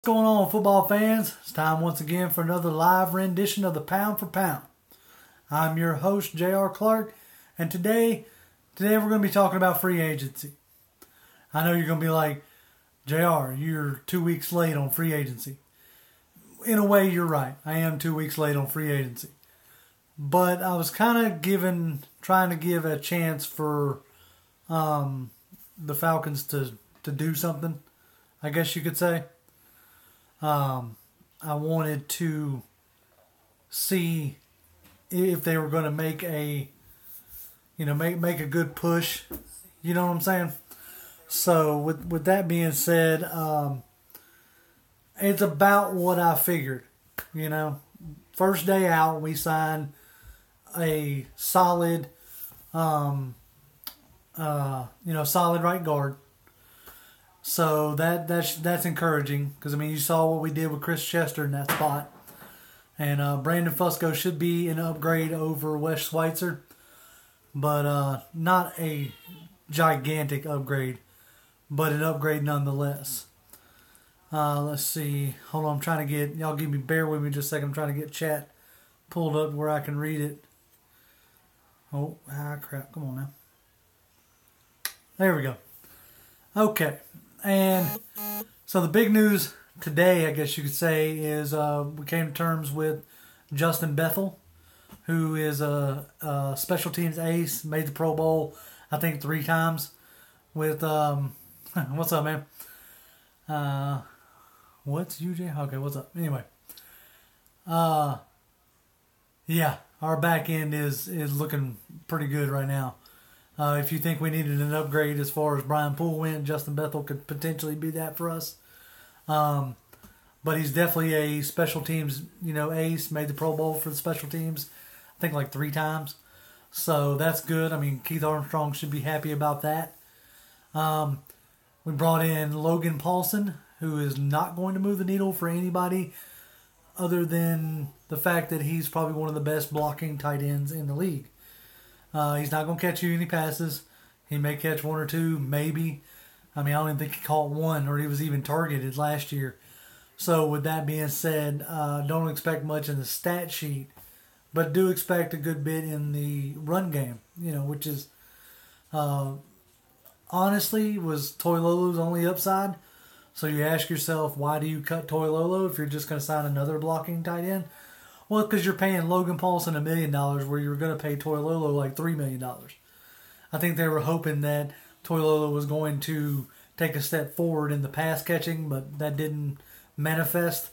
What's going on, football fans? It's time once again for another live rendition of the Pound for Pound. I'm your host, J.R. Clark, and today we're going to be talking about free agency. I know you're going to be like, J.R., you're 2 weeks late on free agency. In a way, you're right. I am 2 weeks late on free agency. But I was kind of trying to give a chance for the Falcons to do something, I guess you could say. I wanted to see if they were going to make make a good push. You know what I'm saying? So with that being said, it's about what I figured. First day out, we signed a solid, solid right guard. So that's encouraging because you saw what we did with Chris Chester in that spot, and Brandon Fusco should be an upgrade over Wes Schweitzer, but not a gigantic upgrade, but an upgrade nonetheless. Let's see. Hold on, I'm trying to get y'all. Bear with me just a second. I'm trying to get chat pulled up where I can read it. Oh, crap! Come on now. There we go. Okay. And so the big news today, I guess you could say, is we came to terms with Justin Bethel, who is a special teams ace, made the Pro Bowl, I think 3 times. With what's up, man? What's UJ? Okay, what's up? Anyway, yeah, our back end is looking pretty good right now. If you think we needed an upgrade as far as Brian Poole went, Justin Bethel could potentially be that for us. But he's definitely a special teams, ace. Made the Pro Bowl for the special teams, I think like 3 times. So that's good. Keith Armstrong should be happy about that. We brought in Logan Paulson, who is not going to move the needle for anybody other than the fact that he's probably one of the best blocking tight ends in the league. He's not going to catch you any passes. He may catch 1 or 2, maybe. I don't even think he caught 1 or he was even targeted last year. So with that being said, don't expect much in the stat sheet, but do expect a good bit in the run game, which is honestly was Toilolo's only upside. So you ask yourself, why do you cut Toilolo if you're just going to sign another blocking tight end? Well, because you're paying Logan Paulson $1 million where you're going to pay Toilolo like $3 million. I think they were hoping that Toilolo was going to take a step forward in the pass catching, but that didn't manifest.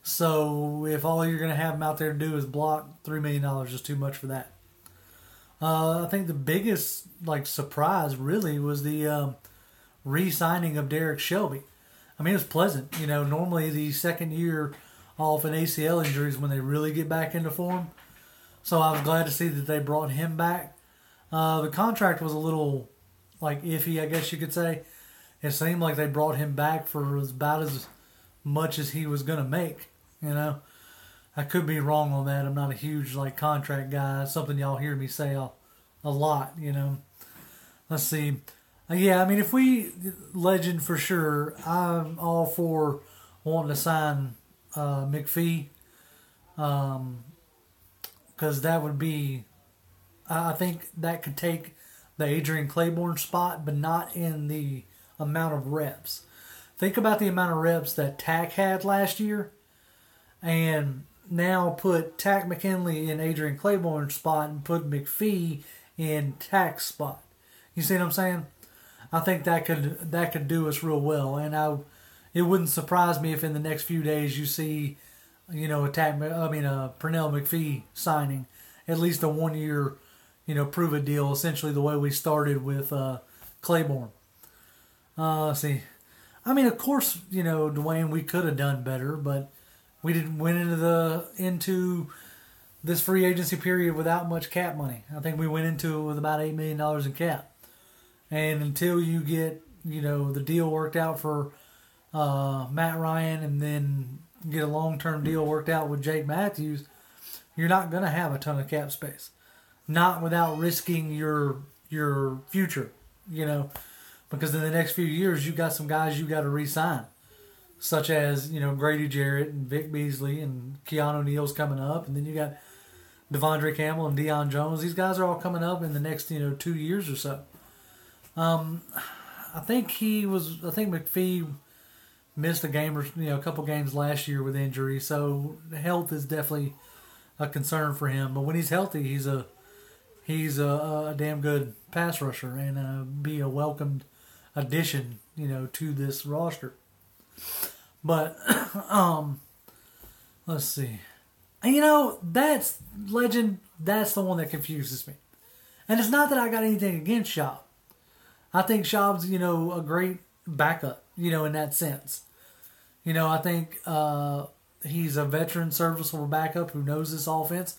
So if all you're going to have him out there to do is block, $3 million is too much for that. I think the biggest surprise really was the re-signing of Derek Shelby. It was pleasant. Normally the second year off an ACL injury is when they really get back into form. So I was glad to see that they brought him back. The contract was a little iffy, I guess you could say. It seemed like they brought him back for about as much as he was going to make. I could be wrong on that. I'm not a huge contract guy. It's something y'all hear me say a lot. Let's see. Yeah, if we legend for sure, I'm all for wanting to sign McPhee, because that would be, I think that could take the Adrian Claiborne spot, but not in the amount of reps. Think about the amount of reps that Tack had last year, and now put Tack McKinley in Adrian Claiborne's spot and put McPhee in Tack's spot. You see what I'm saying? I think that could do us real well, and it wouldn't surprise me if in the next few days you see, a Pernell McPhee signing at least a 1-year, prove it deal, essentially the way we started with Claiborne. Let's see. Of course, Dwayne, we could have done better, but we didn't went into this free agency period without much cap money. I think we went into it with about $8 million in cap. And until you get, the deal worked out for Matt Ryan and then get a long-term deal worked out with Jake Matthews, you're not going to have a ton of cap space. Not without risking your future, because in the next few years, you got some guys you got to re-sign. such as, Grady Jarrett and Vic Beasley and Keanu Neal's coming up, and then you got Devondre Campbell and Deion Jones. These guys are all coming up in the next 2 years or so. I think McPhee missed a game or a couple games last year with injury, so health is definitely a concern for him. But when he's healthy, he's a damn good pass rusher and be a welcomed addition, to this roster. But let's see. And that's Legend. That's the one that confuses me. And it's not that I got anything against Schaub. I think Schaub's, a great backup, in that sense. I think he's a veteran, serviceable backup who knows this offense.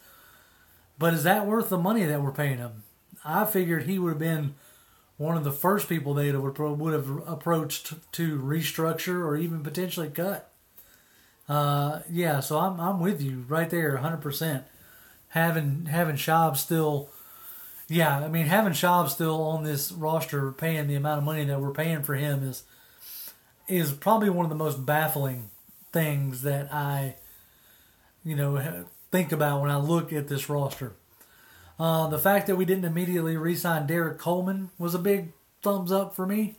But is that worth the money that we're paying him? I figured he would have been one of the first people they would have approached to restructure or even potentially cut. So I'm with you right there, 100%. Having Schaub still, having Schaub still on this roster, paying the amount of money that we're paying for him is probably one of the most baffling things that I, think about when I look at this roster. The fact that we didn't immediately re-sign Derek Coleman was a big thumbs up for me,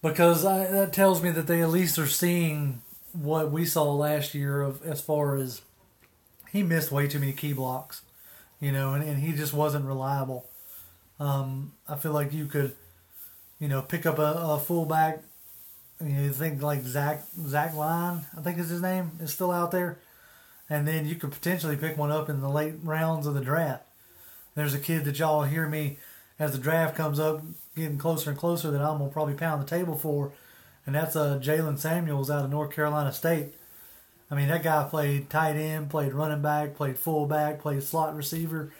because that tells me that they at least are seeing what we saw last year as far as he missed way too many key blocks, and he just wasn't reliable. I feel like you could, pick up a fullback. You think like Zach Line, I think is his name, is still out there. And then you could potentially pick one up in the late rounds of the draft. There's a kid that y'all hear me as the draft comes up, getting closer and closer, that I'm going to probably pound the table for. And that's Jalen Samuels out of North Carolina State. I mean, that guy played tight end, played running back, played fullback, played slot receiver.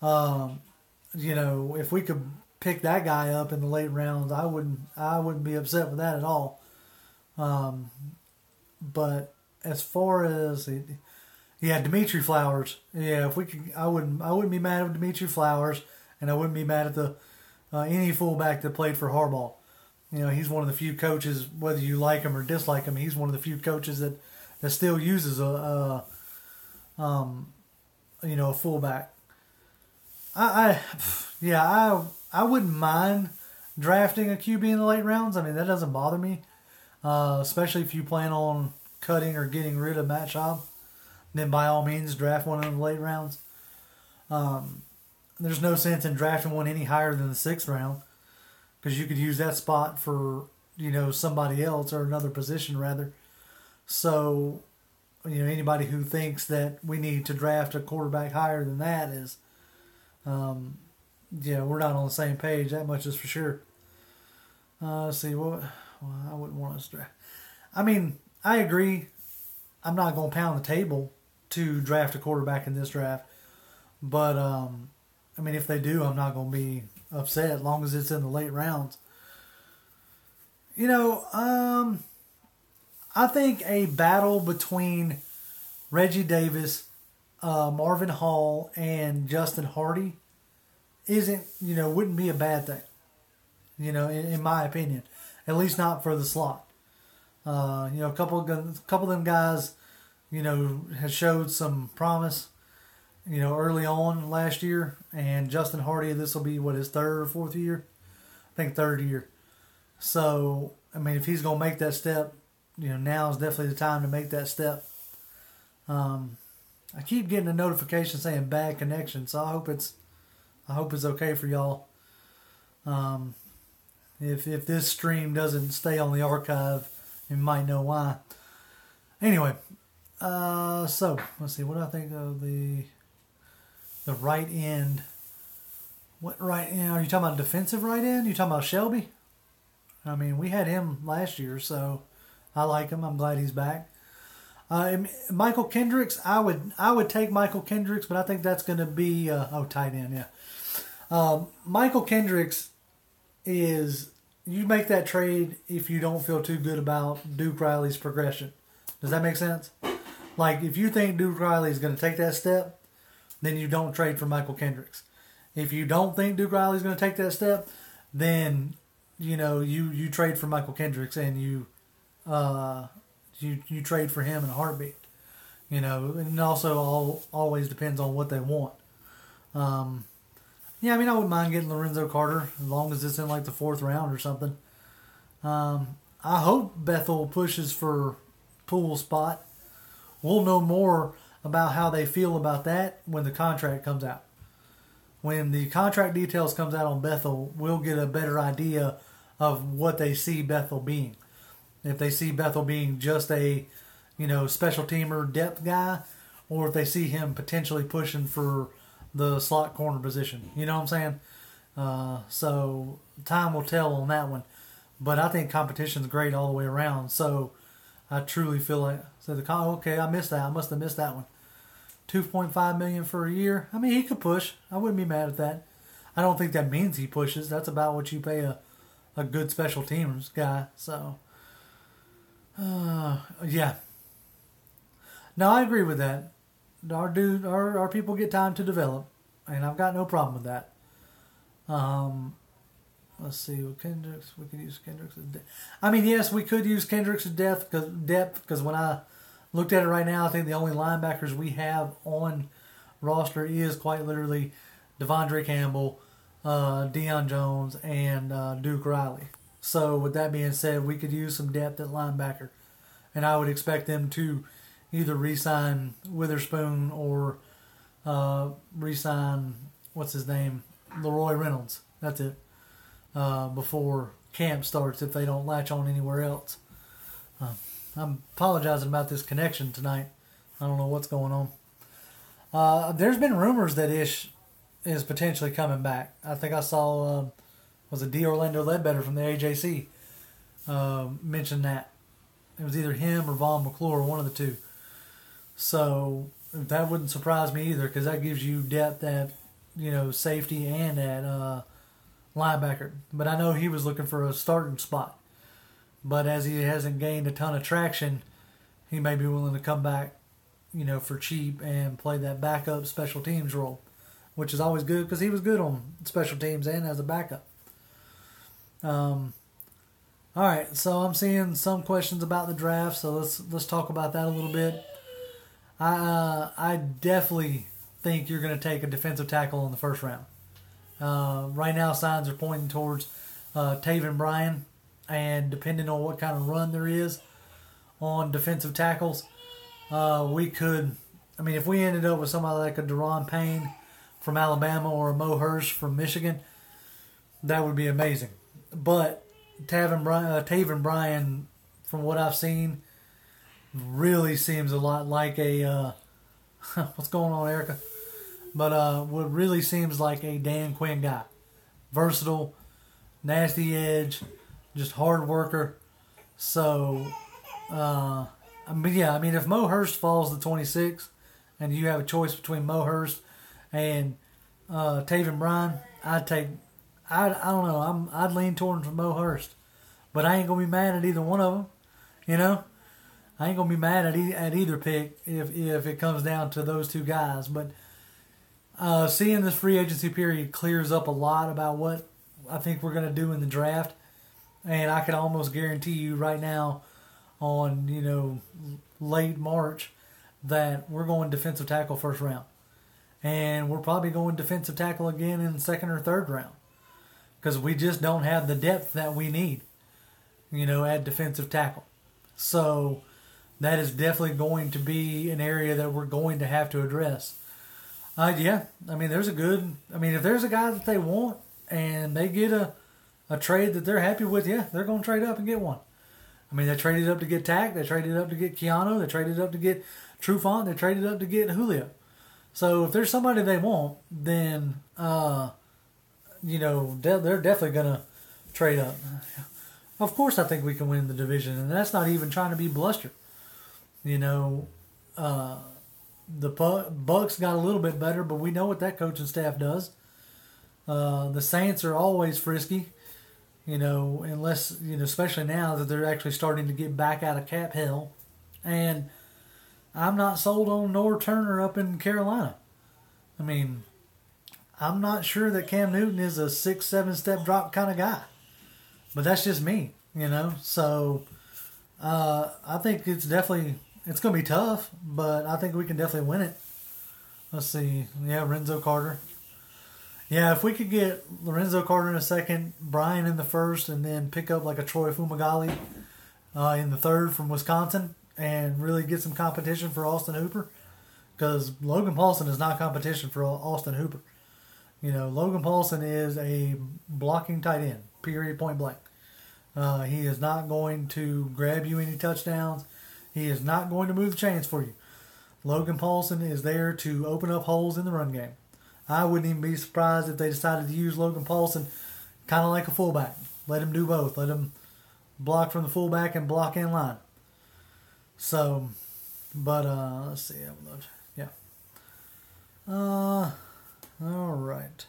If we could pick that guy up in the late rounds, I wouldn't be upset with that at all. But as far as Dimitri Flowers. Yeah, if we could, I wouldn't be mad at Dimitri Flowers, and I wouldn't be mad at the any fullback that played for Harbaugh. He's one of the few coaches, whether you like him or dislike him, he's one of the few coaches that still uses a fullback. I wouldn't mind drafting a QB in the late rounds. I mean, that doesn't bother me, especially if you plan on cutting or getting rid of Matt Schaub. Then by all means draft one in the late rounds. There's no sense in drafting one any higher than the 6th round, because you could use that spot for somebody else, or another position rather. So anybody who thinks that we need to draft a quarterback higher than that is we're not on the same page. That much is for sure. Let's see what. Well, I wouldn't want us to draft. I mean, I agree. I'm not going to pound the table to draft a quarterback in this draft. But, if they do, I'm not going to be upset as long as it's in the late rounds. I think a battle between Reggie Davis, Marvin Hall, and Justin Hardy wouldn't be a bad thing, in my opinion. At least not for the slot. A couple of them guys, has showed some promise, early on last year. And Justin Hardy, this will be, his 3rd or 4th year? I think 3rd year. So, if he's going to make that step, now is definitely the time to make that step. I keep getting a notification saying bad connection, so I hope it's okay for y'all. If this stream doesn't stay on the archive, you might know why. Anyway, so let's see. What do I think of the right end? What right end? Are you talking about defensive right end? You talking about Shelby? We had him last year, so I like him. I'm glad he's back. Michael Kendricks, I would take Michael Kendricks, but I think that's going to be tight end. Yeah, Michael Kendricks is, you make that trade if you don't feel too good about Duke Riley's progression. Does that make sense? Like, if you think Duke Riley is going to take that step, then you don't trade for Michael Kendricks. If you don't think Duke Riley is going to take that step, then you trade for Michael Kendricks and you you trade for him in a heartbeat. You know, and also always depends on what they want. Yeah, I mean, I wouldn't mind getting Lorenzo Carter as long as it's in like the 4th round or something. I hope Bethel pushes for Poole's spot. We'll know more about how they feel about that when the contract comes out. When the contract details comes out on Bethel, we'll get a better idea of what they see Bethel being. If they see Bethel being just a, special teamer depth guy, or if they see him potentially pushing for the slot corner position. You know what I'm saying? So time will tell on that one. But I think competition's great all the way around. So I truly feel like, okay, I missed that. I must have missed that one. $2.5 million for a year. I mean, he could push. I wouldn't be mad at that. I don't think that means he pushes. That's about what you pay a good special teams guy. So, yeah. No, I agree with that. Our people get time to develop, and I've got no problem with that. Let's see, with Kendricks, we could use Kendricks as depth. I mean, yes, we could use Kendricks as depth because when I looked at it right now, I think the only linebackers we have on roster is quite literally Devondre Campbell, Deion Jones, and Duke Riley. So with that being said, we could use some depth at linebacker, and I would expect them to either re-sign Witherspoon or re-sign, what's his name, Leroy Reynolds. That's it. Before camp starts, if they don't latch on anywhere else. I'm apologizing about this connection tonight. I don't know what's going on. There's been rumors that Ish is potentially coming back. I think I saw, was it D. Orlando Ledbetter from the AJC mention that. It was either him or Vaughn McClure, one of the two. So that wouldn't surprise me either, because that gives you depth at, safety and at linebacker. But I know he was looking for a starting spot. But as he hasn't gained a ton of traction, he may be willing to come back, for cheap and play that backup special teams role, which is always good because he was good on special teams and as a backup. All right, so I'm seeing some questions about the draft, so let's talk about that a little bit. I definitely think you're going to take a defensive tackle in the 1st round. Right now, signs are pointing towards Taven Bryan, and depending on what kind of run there is on defensive tackles, we could. I mean, if we ended up with somebody like a Daron Payne from Alabama or a Mo Hurst from Michigan, that would be amazing. But Taven Bryan, from what I've seen, really seems a lot like a what's going on, Erica? But what really seems like a Dan Quinn guy. Versatile, nasty edge, just hard worker. So, if Mo Hurst falls to 26 and you have a choice between Mo Hurst and Taven Bryan, I don't know. I'd lean towards Mo Hurst. But I ain't going to be mad at either one of them. I ain't going to be mad at either pick if it comes down to those two guys. But seeing this free agency period clears up a lot about what I think we're going to do in the draft. And I can almost guarantee you right now on, late March that we're going defensive tackle 1st round. And we're probably going defensive tackle again in the 2nd or 3rd round. Because we just don't have the depth that we need, at defensive tackle. So that is definitely going to be an area that we're going to have to address. Yeah, if there's a guy that they want and they get a trade that they're happy with, yeah, they're going to trade up and get one. I mean, they traded up to get Tack, they traded up to get Keanu, they traded up to get Trufant, they traded up to get Julio. So if there's somebody they want, then, they're definitely going to trade up. Of course I think we can win the division, and that's not even trying to be bluster. The Bucks got a little bit better, but we know what that coaching staff does. The Saints are always frisky, unless, especially now that they're actually starting to get back out of cap hell. And I'm not sold on Norv Turner up in Carolina. I mean, I'm not sure that Cam Newton is a 6-7 step drop kind of guy. But that's just me, So, I think it's going to be tough, but I think we can definitely win it. Let's see. Yeah, Renzo Carter. Yeah, if we could get Lorenzo Carter in the second, Brian in the first, and then pick up like a Troy Fumagalli in the third from Wisconsin, and really get some competition for Austin Hooper, because Logan Paulson is not competition for Austin Hooper. Logan Paulson is a blocking tight end, period, point blank. He is not going to grab you any touchdowns. He is not going to move the chains for you. Logan Paulson is there to open up holes in the run game. I wouldn't even be surprised if they decided to use Logan Paulson kind of like a fullback. Let him do both. Let him block from the fullback and block in line. So, but let's see. Yeah. All right.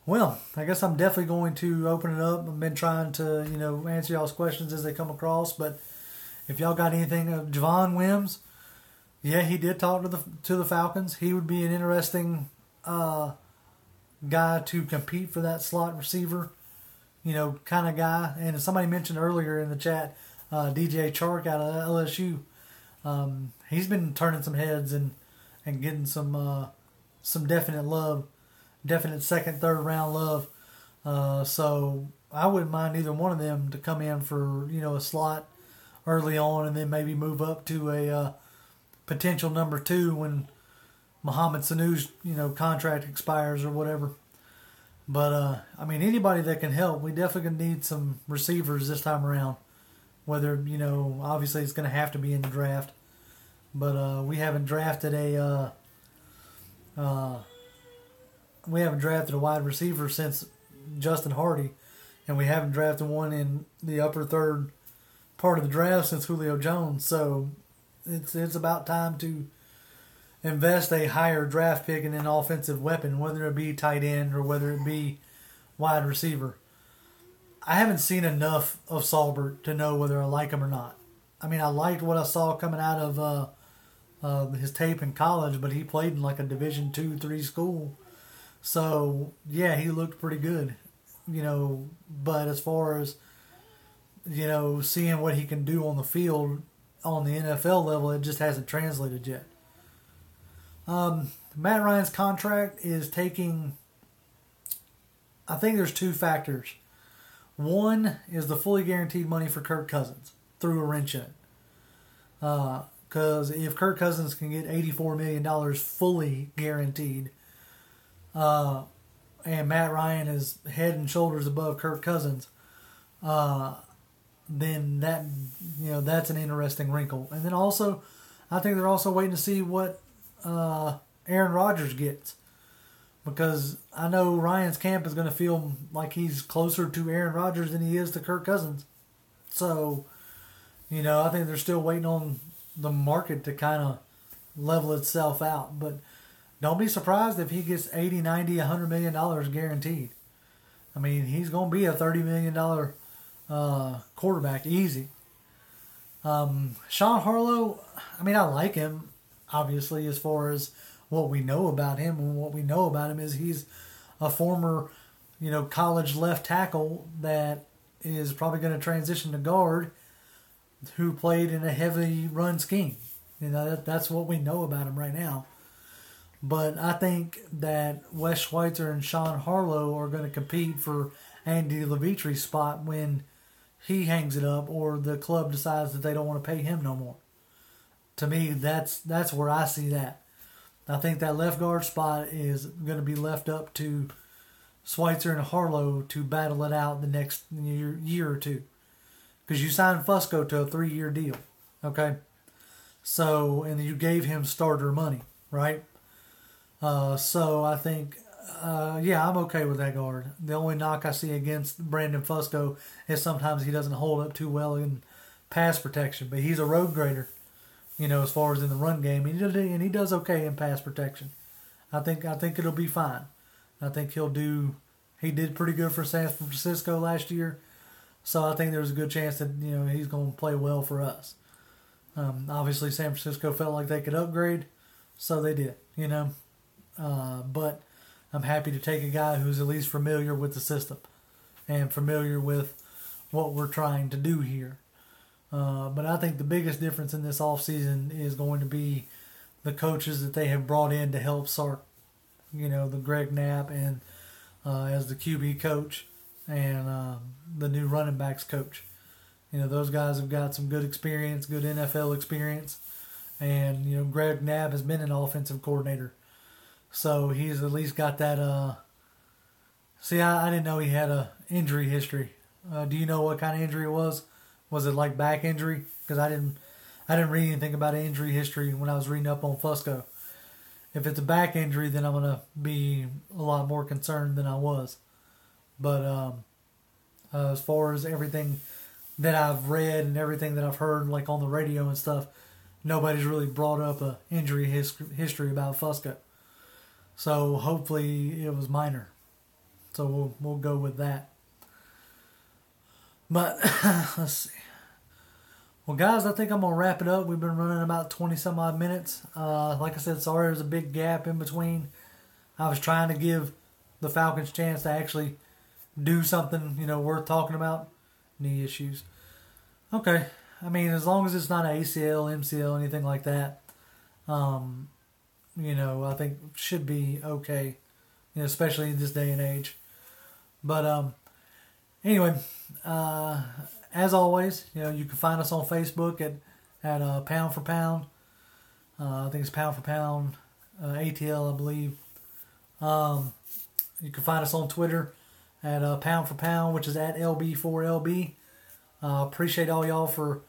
Well, I guess I'm definitely going to open it up. I've been trying to, answer y'all's questions as they come across. But if y'all got anything, Javon Wims, yeah, he did talk to the Falcons. He would be an interesting guy to compete for that slot receiver, kind of guy. And somebody mentioned earlier in the chat, DJ Chark out of LSU. He's been turning some heads and getting some definite love, definite second, third round love. So I wouldn't mind either one of them to come in for a slot early on, and then maybe move up to a potential number 2 when Mohamed Sanu's contract expires or whatever. But anybody that can help, we definitely gonna need some receivers this time around. Whether obviously it's gonna have to be in the draft, but we haven't drafted a wide receiver since Justin Hardy, and we haven't drafted one in the upper third part of the draft since Julio Jones. So it's about time to invest a higher draft pick in an offensive weapon, whether it be tight end or whether it be wide receiver. I haven't seen enough of Saulbert to know whether I like him or not. I liked what I saw coming out of his tape in college, but he played in like a Division 2-3 school. So, yeah, he looked pretty good. But as far as, seeing what he can do on the field on the NFL level, it just hasn't translated yet. Matt Ryan's contract is taking, I think there's 2 factors. One is the fully guaranteed money for Kirk Cousins through a wrench in it. Because if Kirk Cousins can get $84 million fully guaranteed, and Matt Ryan is head and shoulders above Kirk Cousins, then that's an interesting wrinkle. And then also, I think they're also waiting to see what Aaron Rodgers gets, because I know Ryan's camp is going to feel like he's closer to Aaron Rodgers than he is to Kirk Cousins. So, I think they're still waiting on the market to kind of level itself out. But don't be surprised if he gets $80, $90, $100 million guaranteed. He's going to be a $30 million quarterback, easy. Sean Harlow, I like him, obviously, as far as what we know about him. And what we know about him is he's a former, college left tackle that is probably going to transition to guard, who played in a heavy run scheme. That's what we know about him right now. But I think that Wes Schweitzer and Sean Harlow are going to compete for Andy Levitre's spot when he hangs it up or the club decides that they don't want to pay him no more. To me, that's where I see that. I think that left guard spot is going to be left up to Schweitzer and Harlow to battle it out the next year or two. Because you signed Fusco to a 3-year deal, okay? So, and you gave him starter money, right? So I think, I'm okay with that guard. The only knock I see against Brandon Fusco is sometimes he doesn't hold up too well in pass protection, but he's a road grader, as far as in the run game, and he does okay in pass protection. I think it'll be fine. I think he did pretty good for San Francisco last year, so I think there's a good chance that he's going to play well for us. Obviously, San Francisco felt like they could upgrade, so they did. But I'm happy to take a guy who's at least familiar with the system and familiar with what we're trying to do here. But I think the biggest difference in this offseason is going to be the coaches that they have brought in to help Sark. The Greg Knapp and as the QB coach and the new running backs coach. Those guys have got some good experience, good NFL experience. And, Greg Knapp has been an offensive coordinator. So he's at least got that. I didn't know he had a injury history. Do you know what kind of injury it was? Was it like back injury? Because I didn't read anything about an injury history when I was reading up on Fusco. If it's a back injury, then I'm going to be a lot more concerned than I was. But as far as everything that I've read and everything that I've heard, like on the radio and stuff, nobody's really brought up a injury history about Fusco. So hopefully it was minor. So we'll go with that. But let's see. Well, guys, I think I'm going to wrap it up. We've been running about 20-some odd minutes. Like I said, sorry there's a big gap in between. I was trying to give the Falcons a chance to actually do something, worth talking about. Knee issues. Okay. I mean, as long as it's not an ACL, MCL, anything like that, I think should be okay, especially in this day and age. But anyway, as always, you can find us on Facebook at Pound for Pound. I think it's Pound for Pound ATL, I believe. You can find us on Twitter at Pound for Pound, which is at LB4LB. Appreciate all y'all for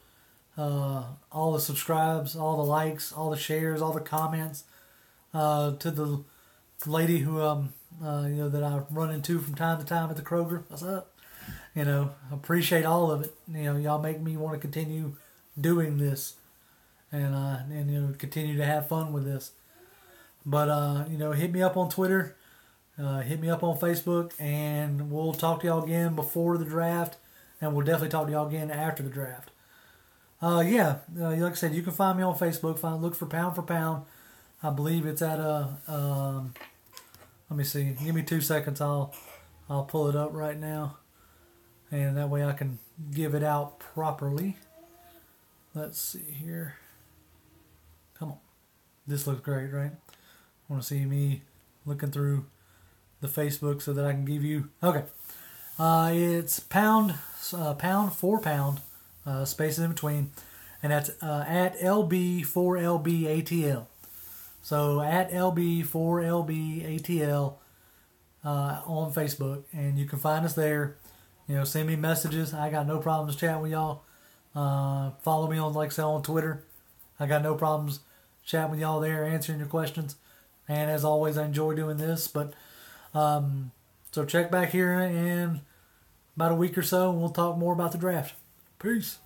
all the subscribes, all the likes, all the shares, all the comments. To the lady who that I run into from time to time at the Kroger. What's up? Appreciate all of it. Y'all make me want to continue doing this and continue to have fun with this. But hit me up on Twitter, hit me up on Facebook, and we'll talk to y'all again before the draft, and we'll definitely talk to y'all again after the draft. Like I said, you can find me on Facebook. Look for Pound. I believe it's at let me see. Give me 2 seconds. I'll pull it up right now, and that way I can give it out properly. Let's see here. Come on, this looks great, right? Want to see me looking through the Facebook so that I can give you. Okay, it's pound 4 pound spaces in between, and that's at LB4LBATL. So at LB4LBATL on Facebook, and you can find us there. Send me messages. I got no problems chatting with y'all. Follow me on, like I said, on Twitter. I got no problems chatting with y'all there, answering your questions. And as always, I enjoy doing this. But so check back here in about a week or so, and we'll talk more about the draft. Peace.